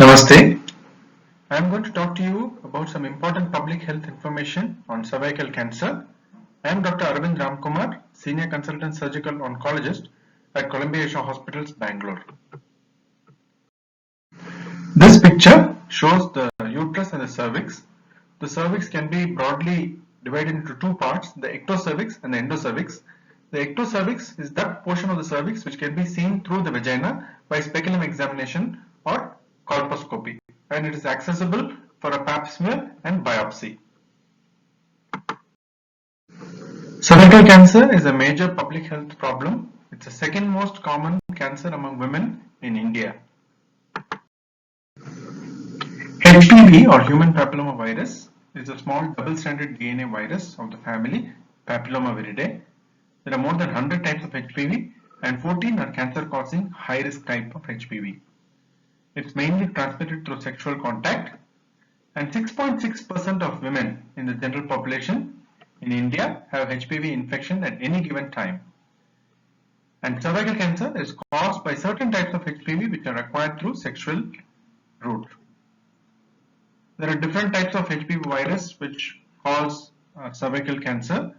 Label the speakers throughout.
Speaker 1: Namaste. I am going to talk to you about some important public health information on cervical cancer. I am Dr. Arvind Ramkumar, Senior Consultant Surgical Oncologist at Columbia Asia Hospitals, Bangalore. This picture shows the uterus and the cervix. The cervix can be broadly divided into two parts, the ectocervix and the endocervix. The ectocervix is that portion of the cervix which can be seen through the vagina by speculum examination or colposcopy, and it is accessible for a pap smear and biopsy. Cervical cancer is a major public health problem. It's the second most common cancer among women in India. HPV or human papillomavirus is a small double-stranded DNA virus of the family Papillomaviridae. There are more than 100 types of HPV and 14 are cancer-causing high-risk type of HPV. It's mainly transmitted through sexual contact, and 6.6% of women in the general population in India have HPV infection at any given time. And cervical cancer is caused by certain types of HPV which are acquired through sexual route. There are different types of HPV virus which cause cervical cancer,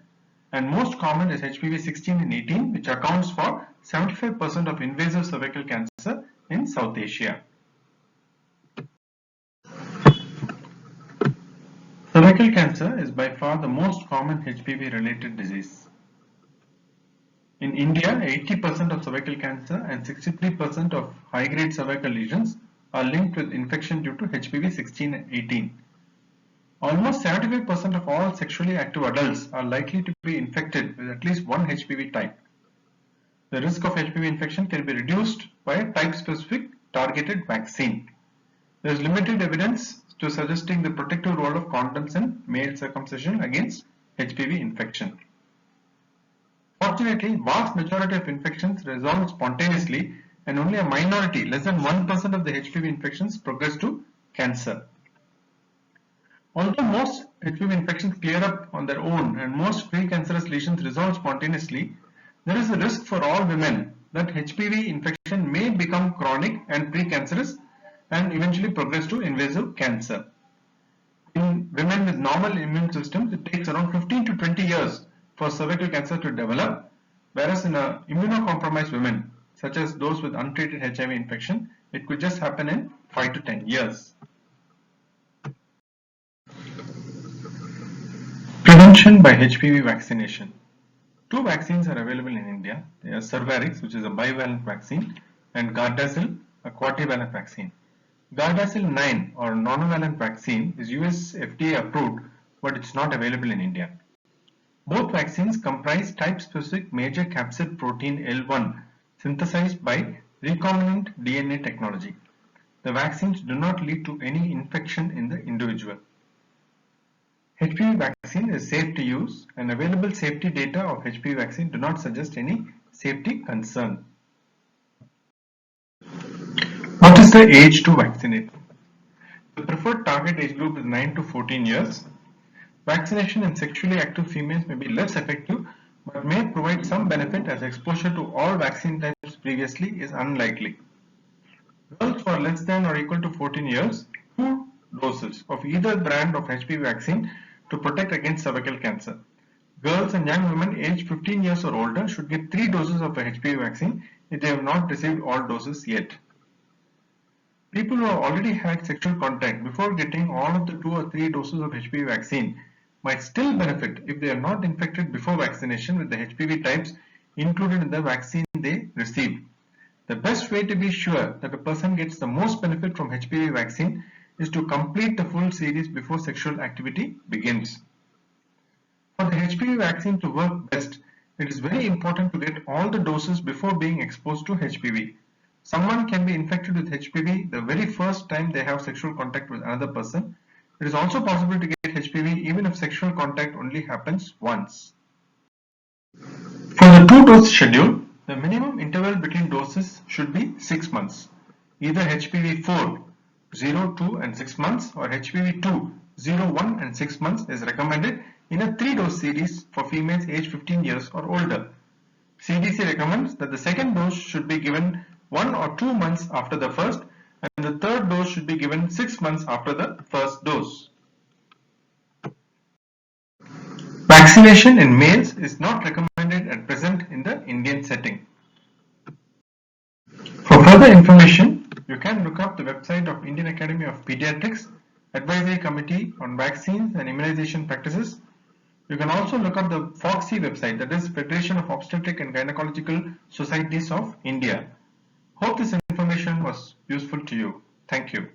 Speaker 1: and most common is HPV 16 and 18, which accounts for 75% of invasive cervical cancer in South Asia. Cervical cancer is by far the most common HPV related disease. In India, 80% of cervical cancer and 63% of high-grade cervical lesions are linked with infection due to HPV 16 and 18. Almost 75% of all sexually active adults are likely to be infected with at least one HPV type. The risk of HPV infection can be reduced by a type-specific targeted vaccine. There is limited evidence to suggesting the protective role of condoms in male circumcision against HPV infection. Fortunately, vast majority of infections resolve spontaneously, and only a minority, less than 1% of the HPV infections, progress to cancer. Although most HPV infections clear up on their own and most precancerous lesions resolve spontaneously, there is a risk for all women that HPV infection may become chronic and precancerous and eventually progress to invasive cancer. In women with normal immune systems, it takes around 15 to 20 years for cervical cancer to develop, whereas in immunocompromised women, such as those with untreated HIV infection, it could just happen in 5 to 10 years. Prevention by HPV vaccination. Two vaccines are available in India. They are Cervarix, which is a bivalent vaccine, and Gardasil, a quadrivalent vaccine. Gardasil 9 or nonavalent vaccine is US FDA approved, but it's not available in India. Both vaccines comprise type-specific major capsid protein L1 synthesized by recombinant DNA technology. The vaccines do not lead to any infection in the individual. HPV vaccine is safe to use, and available safety data of HPV vaccine do not suggest any safety concern. What is the age to vaccinate? The preferred target age group is 9 to 14 years. Vaccination in sexually active females may be less effective but may provide some benefit as exposure to all vaccine types previously is unlikely. Girls who are less than or equal to 14 years, 2 doses of either brand of HPV vaccine to protect against cervical cancer. Girls and young women aged 15 years or older should get 3 doses of a HPV vaccine if they have not received all doses yet. People who have already had sexual contact before getting all of the 2 or 3 doses of HPV vaccine might still benefit if they are not infected before vaccination with the HPV types included in the vaccine they received. The best way to be sure that a person gets the most benefit from HPV vaccine is to complete the full series before sexual activity begins. For the HPV vaccine to work best, it is very important to get all the doses before being exposed to HPV. Someone can be infected with HPV the very first time they have sexual contact with another person. It is also possible to get HPV even if sexual contact only happens once. For the 2-dose schedule, the minimum interval between doses should be 6 months. Either HPV 4, 0, 2 and 6 months or HPV 2, 0, 1 and 6 months is recommended in a 3-dose series for females aged 15 years or older. CDC recommends that the second dose should be given 1 or 2 months after the first and the third dose should be given 6 months after the first dose. Vaccination in males is not recommended at present in the Indian setting. For further information, you can look up the website of Indian Academy of Pediatrics Advisory Committee on Vaccines and Immunization Practices. You can also look up the FOGSI website, that is Federation of Obstetric and Gynecological Societies of India. Hope this information was useful to you. Thank you.